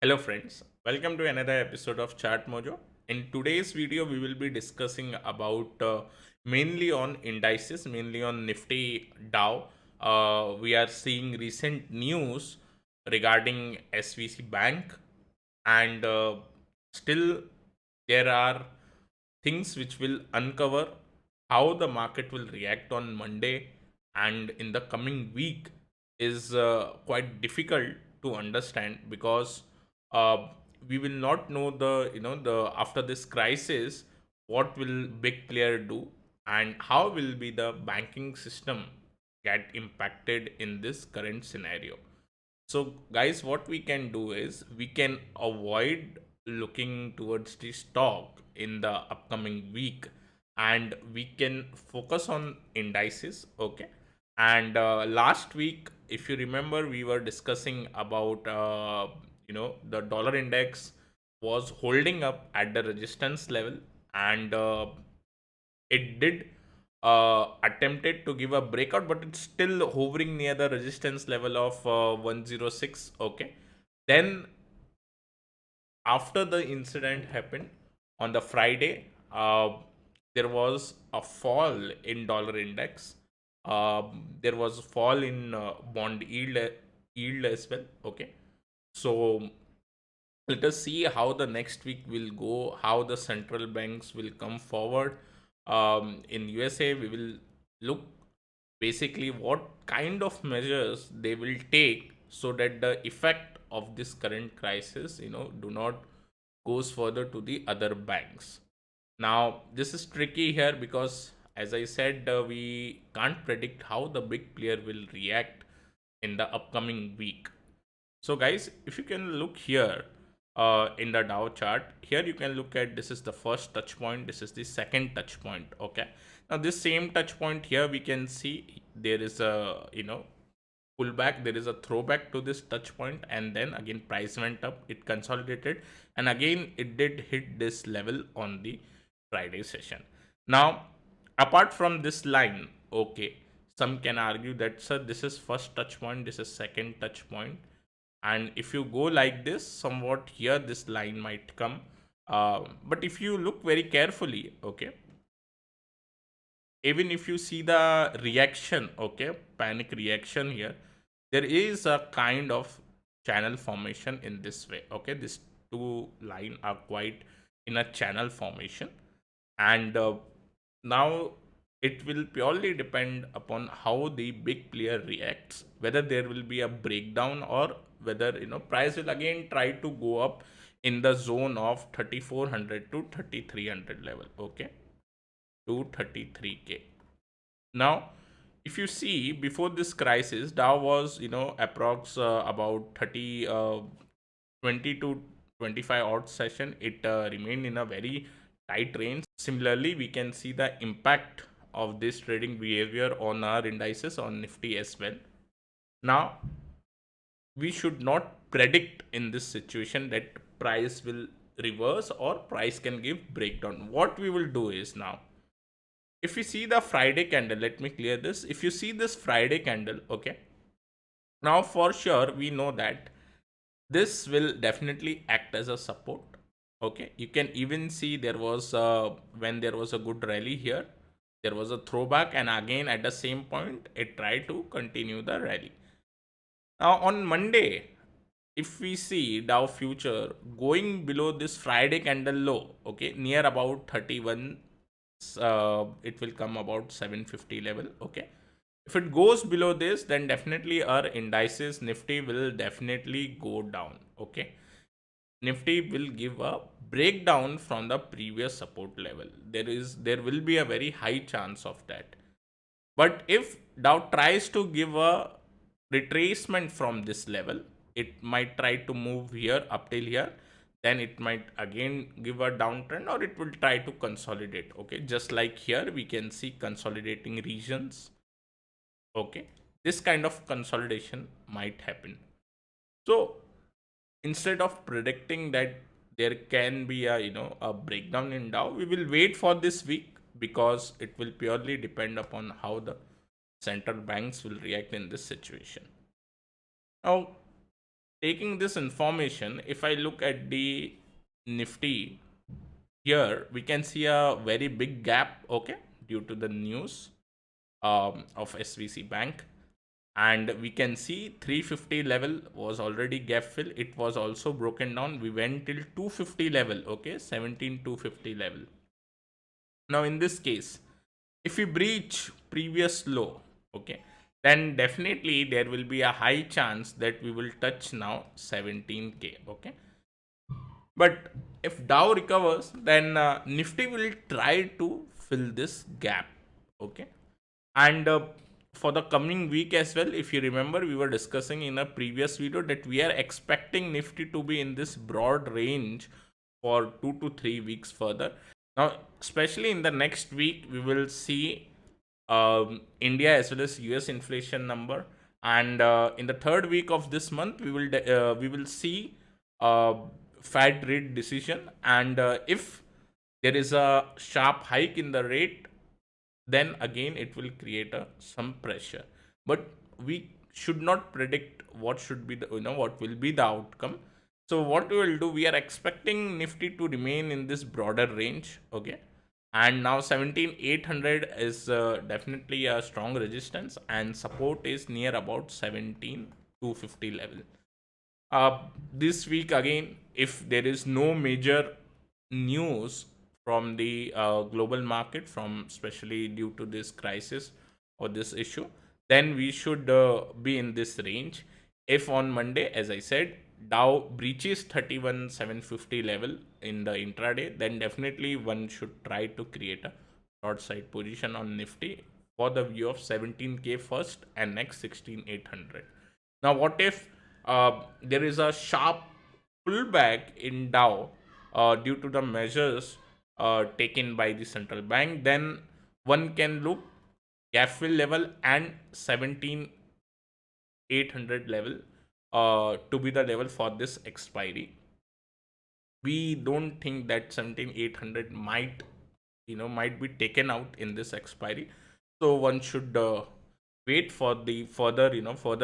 Hello friends, welcome to another episode of Chart Mojo. In today's video, we will be discussing about mainly on indices, mainly on Nifty Dow. We are seeing recent news regarding SVC Bank, and still there are things which will uncover how the market will react on Monday and in the coming week is quite difficult to understand because uh, we will not know the after this crisis what will big player do and how will be the banking system get impacted in this current scenario. So, guys, what we can do is we can avoid looking towards the stock in the upcoming week and we can focus on indices. Okay. And last week, if you remember, we were discussing about, the dollar index was holding up at the resistance level and it did attempted to give a breakout, but it's still hovering near the resistance level of 106. Okay, then after the incident happened on the Friday, there was a fall in dollar index. There was a fall in bond yield as well. Okay, so let us see how the next week will go, how the central banks will come forward. In USA, we will look basically what kind of measures they will take so that the effect of this current crisis, do not goes further to the other banks. Now, this is tricky here because, as I said, we can't predict how the big player will react in the upcoming week. So, guys, if you can look here in the Dow chart, here you can look at this is the first touch point, this is the second touch point. Okay, now this same touch point here we can see there is a pullback, there is a throwback to this touch point, and then again price went up, it consolidated, and again it did hit this level on the Friday session. Now, apart from this line, okay, some can argue that sir, this is first touch point, this is second touch point, and if you go like this somewhat here this line might come, but if you look very carefully, okay, even if you see the reaction, okay, panic reaction here, there is a kind of channel formation in this way. Okay, these two line are quite in a channel formation, and now it will purely depend upon how the big player reacts, whether there will be a breakdown or whether price will again try to go up in the zone of 3400 to 3300 level. Okay, to 33K. Now, if you see before this crisis, Dow was approx about 20 to 25 odd session. It remained in a very tight range. Similarly, we can see the impact of this trading behavior on our indices on Nifty as well. Now, we should not predict in this situation that price will reverse or price can give breakdown. What we will do is, now if you see the Friday candle, let me clear this. If you see this Friday candle, okay, now for sure we know that this will definitely act as a support. Okay, you can even see there was when there was a good rally here, there was a throwback, and again at the same point it tried to continue the rally. Now on Monday, if we see Dow future going below this Friday candle low, okay, near about 31, it will come about 750 level. Okay, if it goes below this, then definitely our indices Nifty will definitely go down. Okay, Nifty will give a breakdown from the previous support level. There will be a very high chance of that. But if Dow tries to give a retracement from this level, it might try to move here up till here. Then it might again give a downtrend or it will try to consolidate. Okay, just like here we can see consolidating regions. Okay, this kind of consolidation might happen. So instead of predicting that there can be a a breakdown in Dow, we will wait for this week because it will purely depend upon how the central banks will react in this situation. Now, taking this information, if I look at the Nifty here, we can see a very big gap, okay, due to the news of SVC Bank. And we can see 350 level was already gap fill. It was also broken down. We went till 250 level, okay, 17250 level. Now in this case, if we breach previous low, okay, then definitely there will be a high chance that we will touch now 17k, okay. But if Dow recovers, then Nifty will try to fill this gap, okay. And for the coming week as well, if you remember, we were discussing in a previous video that we are expecting Nifty to be in this broad range for 2 to 3 weeks further. Now, especially in the next week, we will see India as well as US inflation number, and in the third week of this month, we will see uh, Fed rate decision, and if there is a sharp hike in the rate, then again it will create some pressure. But we should not predict what should be the, what will be the outcome. So what we will do, we are expecting Nifty to remain in this broader range, okay. And now 17800 is definitely a strong resistance, and support is near about 17250 level. This week again, if there is no major news from the global market, from especially due to this crisis or this issue, then we should be in this range. If on Monday, as I said, Dow breaches 31750 level in the intraday, then definitely one should try to create a short side position on Nifty for the view of 17k first and next 16800. Now, what if there is a sharp pullback in Dow due to the measures taken by the central bank? Then one can look gap fill level and 17800 level to be the level for this expiry. We don't think that 17800 might be taken out in this expiry, so one should wait for the further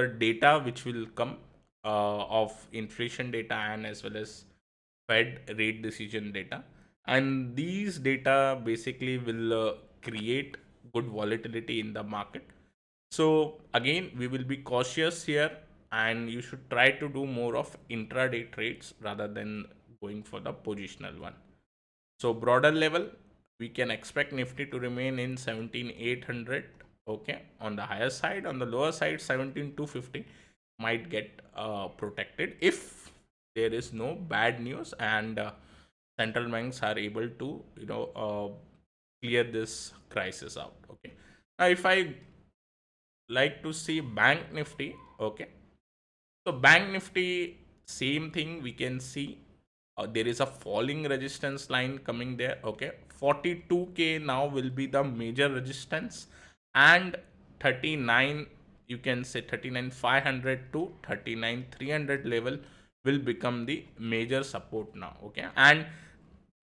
data which will come of inflation data and as well as Fed rate decision data, and these data basically will create good volatility in the market. So again, we will be cautious here, and you should try to do more of intraday trades rather than going for the positional one. So broader level, we can expect Nifty to remain in 17800, okay, on the higher side. On the lower side, 17250 might get protected if there is no bad news and central banks are able to clear this crisis out, okay. Now if I like to see bank Nifty, okay, so bank Nifty, same thing we can see. There is a falling resistance line coming there, okay. 42k now will be the major resistance, and 39, you can say 39,500 to 39,300 level will become the major support now, okay. And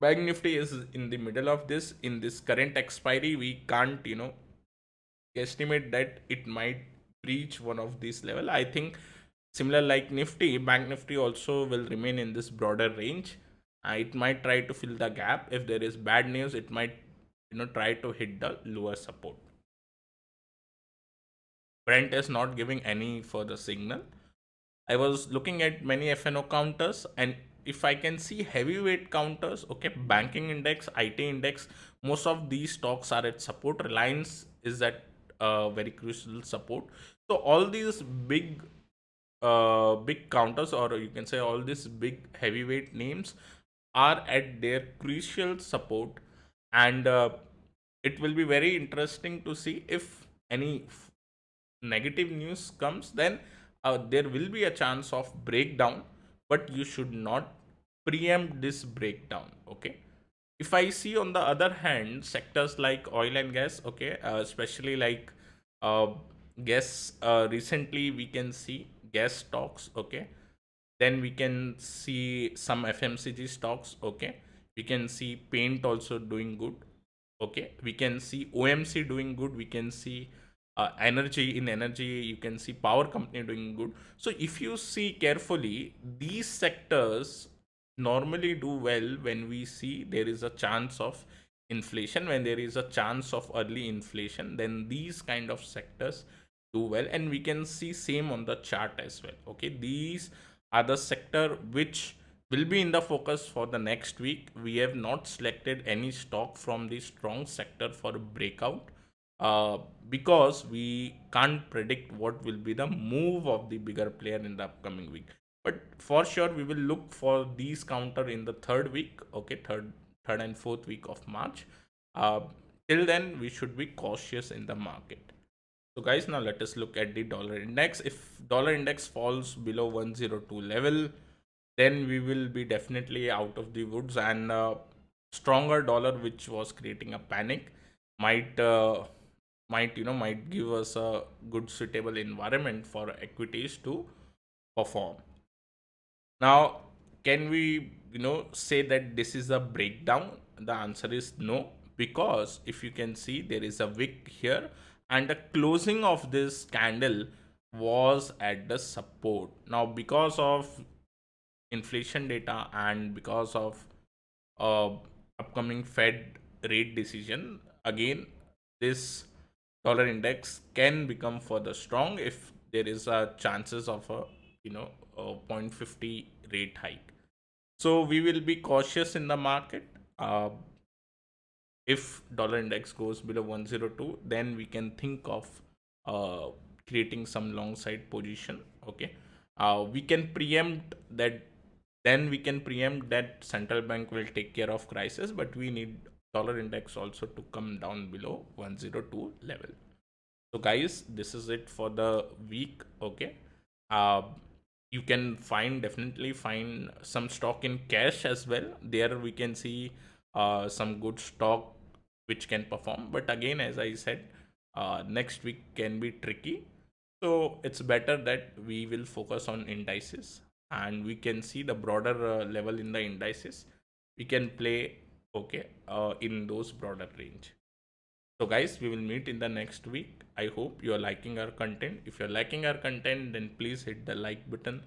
bank Nifty is in the middle of this. In this current expiry, we can't estimate that it might breach one of these level. I think similar like Nifty, bank Nifty also will remain in this broader range. It might try to fill the gap. If there is bad news, it might try to hit the lower support. Brent is not giving any further signal. I was looking at many FNO counters, and if I can see heavyweight counters, okay, banking index, IT index, most of these stocks are at support. Reliance is at very crucial support. So all these big counters, or you can say all these big heavyweight names, are at their crucial support, and it will be very interesting to see if any negative news comes, then there will be a chance of breakdown, but you should not preempt this breakdown, okay. If I see on the other hand sectors like oil and gas, okay, especially like uh, gas, recently we can see gas stocks, okay. Then we can see some FMCG stocks, okay. We can see paint also doing good, okay. We can see OMC doing good. We can see energy, you can see power company doing good. So if you see carefully, these sectors normally do well when we see there is a chance of inflation. When there is a chance of early inflation, then these kind of sectors do well, and we can see same on the chart as well. Okay, these are the sector which will be in the focus for the next week. We have not selected any stock from the strong sector for a breakout, uh, because we can't predict what will be the move of the bigger player in the upcoming week. But for sure, we will look for these counter in the third week. Okay, third and fourth week of March. Uh, Till then, we should be cautious in the market. So guys, now let us look at the dollar index. If dollar index falls below 102 level, then we will be definitely out of the woods, and stronger dollar, which was creating a panic, might might give us a good suitable environment for equities to perform. Now, can we say that this is a breakdown? The answer is no, because if you can see, there is a wick here, and the closing of this candle was at the support. Now, because of inflation data and because of uh, upcoming Fed rate decision, again, this dollar index can become further strong if there is a chances of a a 0.50 rate hike. So we will be cautious in the market. If dollar index goes below 102, then we can think of uh, creating some long side position. Okay, we can preempt that. Then we can preempt that central bank will take care of crisis, but we need dollar index also to come down below 102 level. So guys, this is it for the week. Okay, uh, you can definitely find some stock in cash as well. There we can see some good stock which can perform, but again, as I said, next week can be tricky. So it's better that we will focus on indices, and we can see the broader level in the indices. We can play, okay, in those broader range. So guys, we will meet in the next week. I hope you are liking our content. If you're liking our content, then please hit the like button.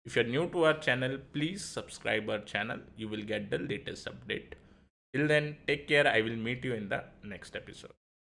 If you're new to our channel, please subscribe our channel. You will get the latest update. Till then, take care. I will meet you in the next episode.